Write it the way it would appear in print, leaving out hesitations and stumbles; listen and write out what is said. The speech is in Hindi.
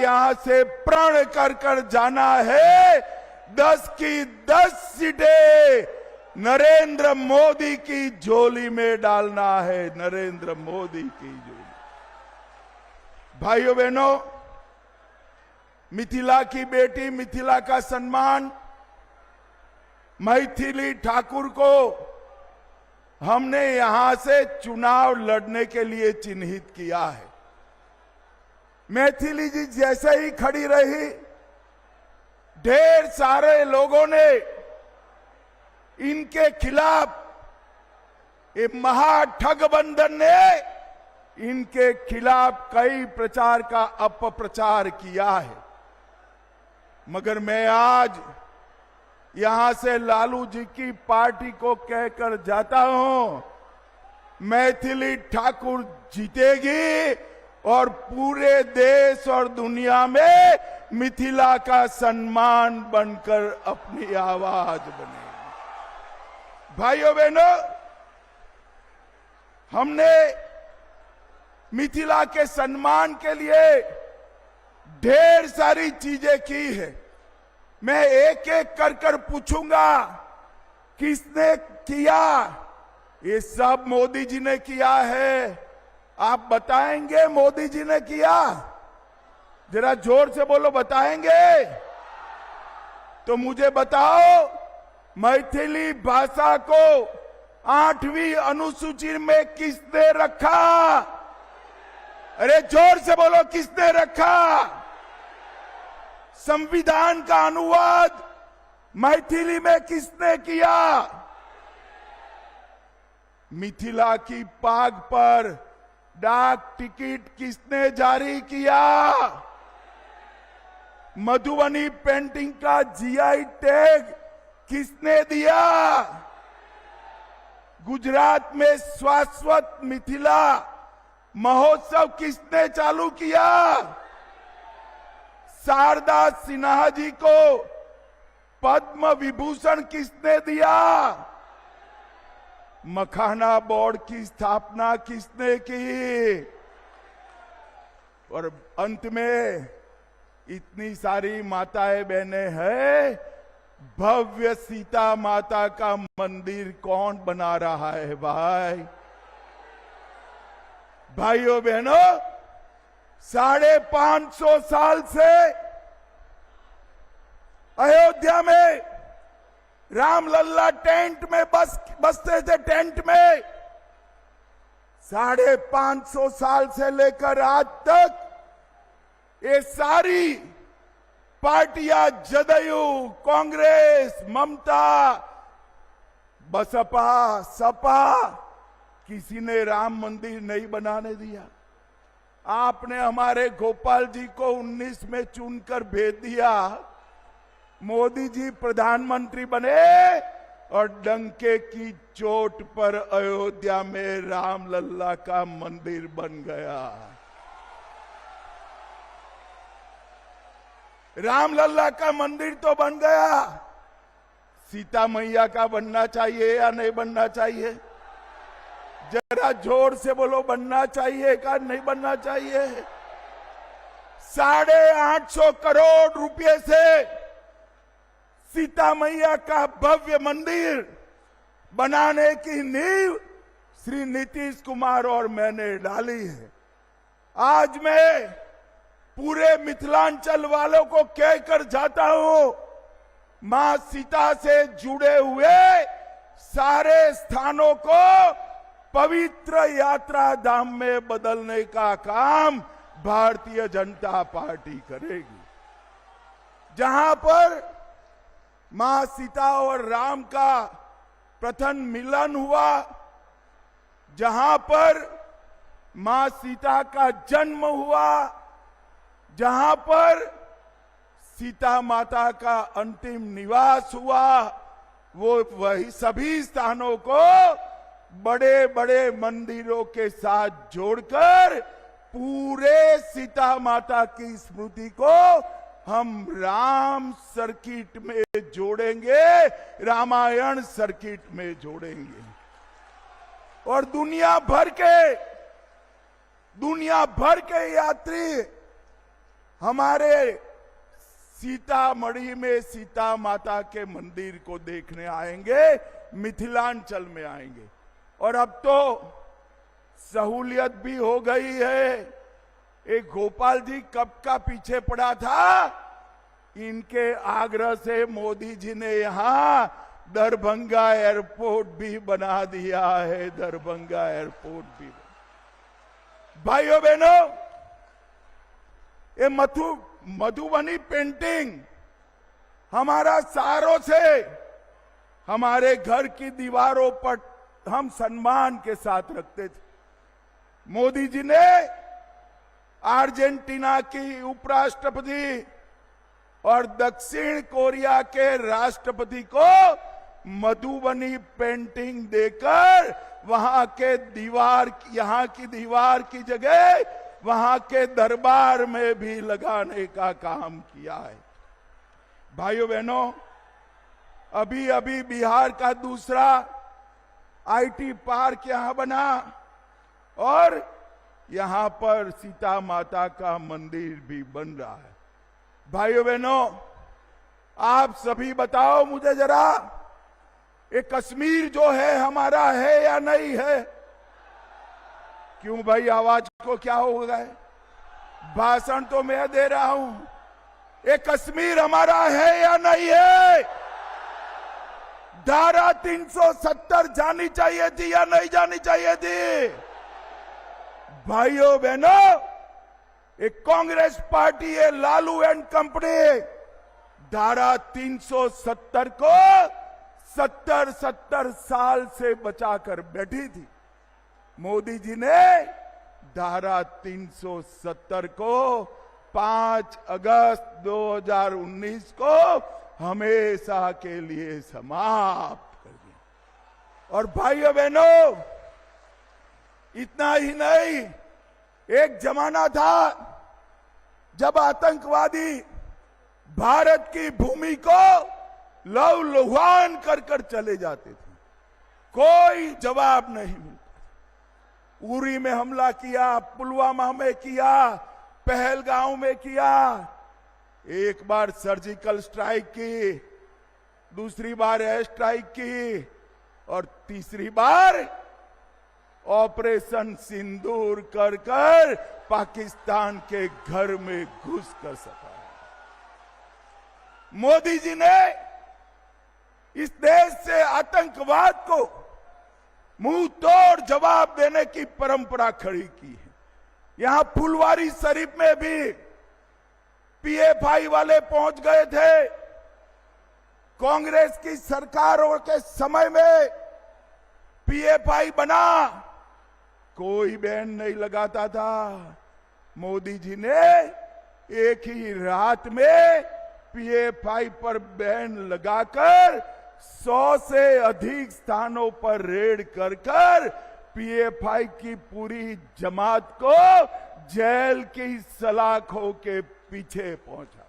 यहां से प्रण कर कर जाना है। 10 की 10 सीटें नरेंद्र मोदी की झोली में डालना है, नरेंद्र मोदी की झोली। भाइयों बहनों, मिथिला की बेटी, मिथिला का सम्मान मैथिली ठाकुर को हमने यहां से चुनाव लड़ने के लिए चिन्हित किया है। मैथिली जी जैसे ही खड़ी रही, ढेर सारे लोगों ने इनके खिलाफ, ये महाठगबंधन ने इनके खिलाफ कई प्रचार का अपप्रचार किया है। मगर मैं आज यहां से लालू जी की पार्टी को कहकर जाता हूं, मैथिली ठाकुर जीतेगी और पूरे देश और दुनिया में मिथिला का सम्मान बनकर अपनी आवाज बनेगी। भाइयों बहनों, हमने मिथिला के सम्मान के लिए ढेर सारी चीजें की है। मैं एक एक कर कर पूछूंगा किसने किया। ये सब मोदी जी ने किया है। आप बताएंगे मोदी जी ने किया? जरा जोर से बोलो, बताएंगे? तो मुझे बताओ, मैथिली भाषा को 8वीं अनुसूची में किसने रखा? अरे जोर से बोलो, किसने रखा? संविधान का अनुवाद मैथिली में किसने किया? मिथिला की पाग पर डाक टिकट किसने जारी किया? मधुबनी पेंटिंग का जीआई टैग किसने दिया? गुजरात में शाश्वत मिथिला महोत्सव किसने चालू किया? शारदा सिन्हा जी को पद्म विभूषण किसने दिया? मखाना बोर्ड की स्थापना किसने की? और अंत में इतनी सारी माताएं बहनें हैं, भव्य सीता माता का मंदिर कौन बना रहा है? भाइयों बहनों, 550 साल से अयोध्या में रामलल्ला टेंट में बसते थे। टेंट में 550 साल से लेकर आज तक ये सारी पार्टियां, जदयू, कांग्रेस, ममता, बसपा, सपा, किसी ने राम मंदिर नहीं बनाने दिया। आपने हमारे गोपाल जी को 19 में चुनकर भेज दिया। मोदी जी प्रधानमंत्री बने और डंके की चोट पर अयोध्या में रामलल्ला का मंदिर बन गया। रामलल्ला का मंदिर तो बन गया, सीता मैया का बनना चाहिए या नहीं बनना चाहिए? जरा जोर से बोलो, बनना चाहिए का नहीं बनना चाहिए? 850 करोड़ रुपए से सीता मैया का भव्य मंदिर बनाने की नींव श्री नीतीश कुमार और मैंने डाली है। आज मैं पूरे मिथिलांचल वालों को कहकर जाता हूं, मां सीता से जुड़े हुए सारे स्थानों को पवित्र यात्रा धाम में बदलने का काम भारतीय जनता पार्टी करेगी। जहां पर मां सीता और राम का प्रथम मिलन हुआ, जहां पर मां सीता का जन्म हुआ, जहां पर सीता माता का अंतिम निवास हुआ, वो वही सभी स्थानों को बड़े बड़े मंदिरों के साथ जोड़कर पूरे सीता माता की स्मृति को हम राम सर्किट में जोड़ेंगे, रामायण सर्किट में जोड़ेंगे। और दुनिया भर के यात्री हमारे सीतामढ़ी में सीता माता के मंदिर को देखने आएंगे, मिथिलांचल में आएंगे। और अब तो सहूलियत भी हो गई है। एक गोपाल जी कब का पीछे पड़ा था, इनके आग्रह से मोदी जी ने यहां दरभंगा एयरपोर्ट भी बना दिया है। दरभंगा एयरपोर्ट भी। भाइयों बहनों, ये मधुबनी पेंटिंग हमारा सालों से हमारे घर की दीवारों पर हम सम्मान के साथ रखते थे। मोदी जी ने अर्जेंटीना की उपराष्ट्रपति और दक्षिण कोरिया के राष्ट्रपति को मधुबनी पेंटिंग देकर वहां के यहाँ की दीवार की जगह वहां के दरबार में भी लगाने का काम किया है। भाइयों बहनों, अभी अभी बिहार का दूसरा आईटी पार्क यहां बना और यहां पर सीता माता का मंदिर भी बन रहा है। भाइयों बहनों, आप सभी बताओ मुझे जरा, ये कश्मीर जो है हमारा है या नहीं है? क्यों भाई, आवाज को क्या हो गया? भाषण तो मैं दे रहा हूं। ये कश्मीर हमारा है या नहीं है? धारा 370 जानी चाहिए थी या नहीं जानी चाहिए थी? भाइयों बहनों, एक कांग्रेस पार्टी है लालू एंड कंपनी धारा 370 को 70 साल से बचाकर बैठी थी। मोदी जी ने धारा 370 को 5 अगस्त 2019 को हमेशा के लिए समाप्त कर दिया। और भाइयों बहनों, इतना ही नहीं, एक जमाना था जब आतंकवादी भारत की भूमि को लहूलुहान कर कर चले जाते थे, कोई जवाब नहीं मिलता। उरी में हमला किया, पुलवामा में किया, पहलगांव में किया, एक बार सर्जिकल स्ट्राइक की, दूसरी बार एयर स्ट्राइक की और तीसरी बार ऑपरेशन सिंदूर कर कर पाकिस्तान के घर में घुस कर सका। मोदी जी ने इस देश से आतंकवाद को मुंह तोड़ जवाब देने की परंपरा खड़ी की है। यहां फुलवारी शरीफ में भी पीएफआई वाले पहुंच गए थे। कांग्रेस की सरकारों के समय में पीएफआई बना, कोई बैन नहीं लगाता था। मोदी जी ने एक ही रात में पीएफआई पर बैन लगाकर 100 से अधिक स्थानों पर रेड कर कर पीएफआई की पूरी जमात को जेल की सलाखों के पीछे पहुंचा।